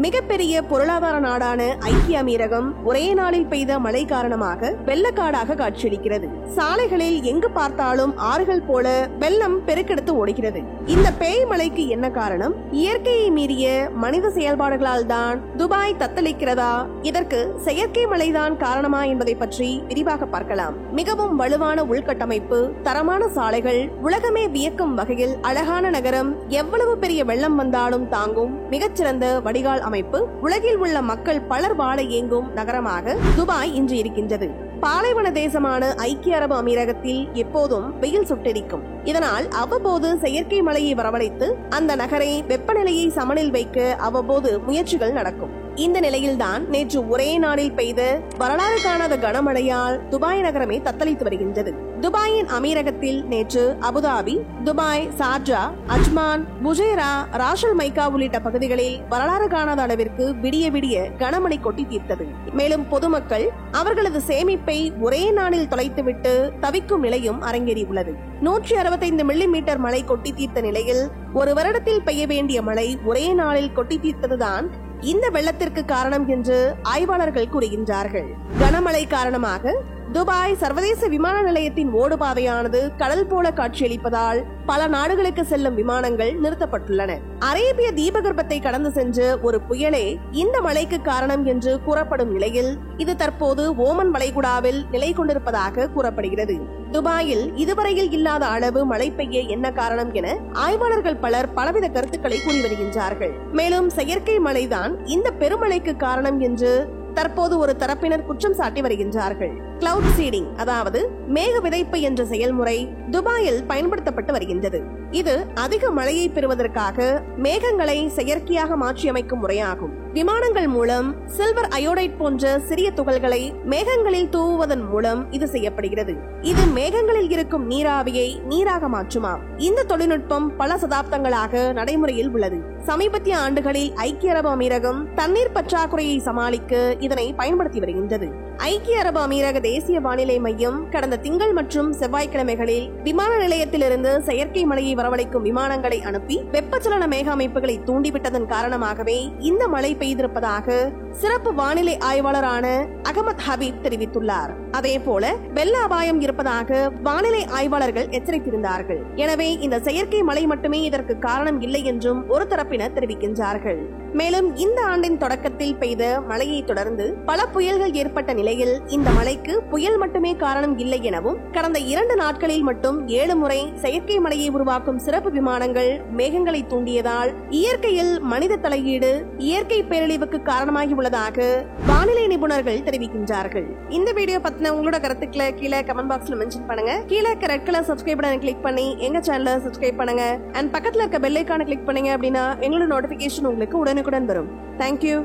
மிகப்பெரிய பொருளாதார நாடான ஐக்கிய அமீரகம் ஒரே நாளில் பெய்த மழை காரணமாக வெள்ளக்காடாக காட்சியளிக்கிறது. சாலைகளில் எங்கு பார்த்தாலும் ஆறுகள் போல வெள்ளம் பெருக்கெடுத்து ஓடுகிறது. இந்த பேய் மழைக்கு என்ன காரணம்? இயற்கையை மீறிய மனித செயல்பாடுகளால் தான் துபாய் தத்தளிக்கிறதா? இதற்கு செயற்கை மழைதான் காரணமா என்பதை பற்றி விரிவாக பார்க்கலாம். மிகவும் வலுவான உள்கட்டமைப்பு, தரமான சாலைகள், உலகமே வியக்கும் வகையில் அழகான நகரம், எவ்வளவு பெரிய வெள்ளம் வந்தாலும் தாங்கும் மிகச்சிறந்த வடிகால் அமைப்பு, உலகில் உள்ள மக்கள் பலர் வாழ இயங்கும் நகரமாக துபாய் இன்று இருக்கின்றது. பாலைவன தேசமான ஐக்கிய அரபு அமீரகத்தில் எப்போதும் வெயில் சுட்டெரிக்கும். இதனால் அவ்வப்போது செயற்கை மழையை வரவழைத்து அந்த நகரை வெப்பநிலையை சமனில் வைக்க அவ்வப்போது முயற்சிகள் நடக்கும். இந்த நிலையில்தான் நேற்று ஒரே நாளில் பெய்த வரலாறு காணாத கனமழையால் துபாய் நகரமே தத்தளித்து வருகின்றது. துபாயின் அமீரகத்தில் நேற்று அபுதாபி, துபாய், சார்ஜா, அஜ்மான், புஜேரா, ராஷல் மைக்கா உள்ளிட்ட பகுதிகளில் வரலாறு காணாத அளவிற்கு விடிய விடிய கனமழை கொட்டி தீர்த்தது. மேலும் பொதுமக்கள் அவர்களது சேமிப்பை ஒரே நாளில் தொலைத்துவிட்டு தவிக்கும் நிலையும் அரங்கேறியுள்ளது. 165 மில்லிமீட்டர் மழை கொட்டி தீர்த்த நிலையில் ஒரு வருடத்தில் பெய்ய வேண்டிய மழை ஒரே நாளில் கொட்டி தீர்த்ததுதான் இந்த வெள்ளத்திற்கு காரணம் என்று ஆய்வாளர்கள் கூறுகின்றார்கள். கனமழை காரணமாக துபாய் சர்வதேச விமான நிலையத்தின் ஓடுபாதையானது கடல் போல காட்சியளிப்பதால் பல நாடுகளுக்கு செல்லும் விமானங்கள் நிறுத்தப்பட்டுள்ளன. அரேபிய தீபகற்பத்தை கடந்து சென்ற ஒரு புயலே இந்த மழைக்கு காரணம் என்று கூறப்படும் நிலையில் இது தற்போது ஓமன் வளைகுடாவில் நிலை கொண்டிருப்பதாக கூறப்படுகிறது. துபாயில் இதுவரையில் இல்லாத அளவு மழை பெய்ய என்ன காரணம் என ஆய்வாளர்கள் பலர் பலவித கருத்துக்களை கூறி வருகின்றார்கள். மேலும் செயற்கை மழைதான் இந்த பெருமழைக்கு காரணம் என்று தற்போது ஒரு தரப்பினர் குற்றம் சாட்டி வருகின்றார்கள். கிளவுட் சீடிங், அதாவது மேக விதைப்பு என்ற செயல்முறை துபாயில் பயன்படுத்தப்பட்டு வருகின்றது. இது அதிக மழையை பெறுவதற்காக மேகங்களை செயற்கையாக மாற்றியமைக்கும் முறையாகும். விமானங்கள் மூலம் சில்வர் அயோடைட் போன்ற சிறிய துகள்களை மேகங்களில் தூவுவதன் மூலம் இது செய்யப்படுகிறது. இது மேகங்களில் இருக்கும் நீராவியை நீராக மாற்றுமாம். இந்த தொழில்நுட்பம் பல சதாப்தங்களாக நடைமுறையில் உள்ளது. சமீபத்திய ஆண்டுகளில் ஐக்கிய அரபு அமீரகம் தண்ணீர் பற்றாக்குறையை சமாளிக்க இதனை பயன்படுத்தி வருகின்றது. ஐக்கிய அரபு அமீரக தேசிய வானிலை மையம் கடந்த திங்கள் மற்றும் செவ்வாய்க்கிழமைகளில் விமான நிலையத்திலிருந்து செயற்கை மழையை வரவழைக்கும் விமானங்களை அனுப்பி வெப்பச்சலன மேக அமைப்புகளை தூண்டிவிட்டதன் காரணமாகவே இந்த மழை பெய்திருப்பதாக சிறப்பு வானிலை ஆய்வாளரான அகமது ஹபீப் தெரிவித்துள்ளார். அதே போல வெள்ள அபாயம் இருப்பதாக வானிலை ஆய்வாளர்கள் எச்சரித்திருந்தார்கள். எனவே இந்த செயற்கை மழை மட்டுமே இதற்கு காரணம் இல்லை என்றும் ஒரு தரப்பினர் தெரிவிக்கின்றார்கள். மேலும் இந்த ஆண்டின் தொடக்கத்தில் பெய்த மழையை தொடர்ந்து பல புயல்கள் ஏற்பட்ட நிலையில் இந்த மழைக்கு புயல் மட்டுமே காரணம் இல்லை எனவும் கடந்த 2 நாட்களில் மட்டும் 7 முறை செயற்கை மழையை உருவாக்கும் சிறப்பு விமானங்கள் மேகங்களை தூண்டியதால் இயற்கையில் மனித தலையீடு இயற்கை பேரழிவுக்கு காரணமாகி உள்ளதாக வானிலை நிபுணர்கள் தெரிவிக்கின்றார்கள். இந்த வீடியோ பத்தின உங்களோட கருத்துக்களை கீழே கமெண்ட் பாக்ஸ்ல மென்ஷன் பண்ணுங்க. கீழே ரெட் கலர் சப்ஸ்கிரைப் பட்டனை கிளிக் பண்ணி எங்க சேனலை சப்ஸ்கிரைப் பண்ணுங்க. அண்ட் பக்கத்துல இருக்க பெல் ஐகானை கிளிக் பண்ணீங்க அப்படின்னா எங்களோட நோட்டிபிகேஷன் உங்களுக்கு உடனுக்குடன் வரும். தேங்க்யூ.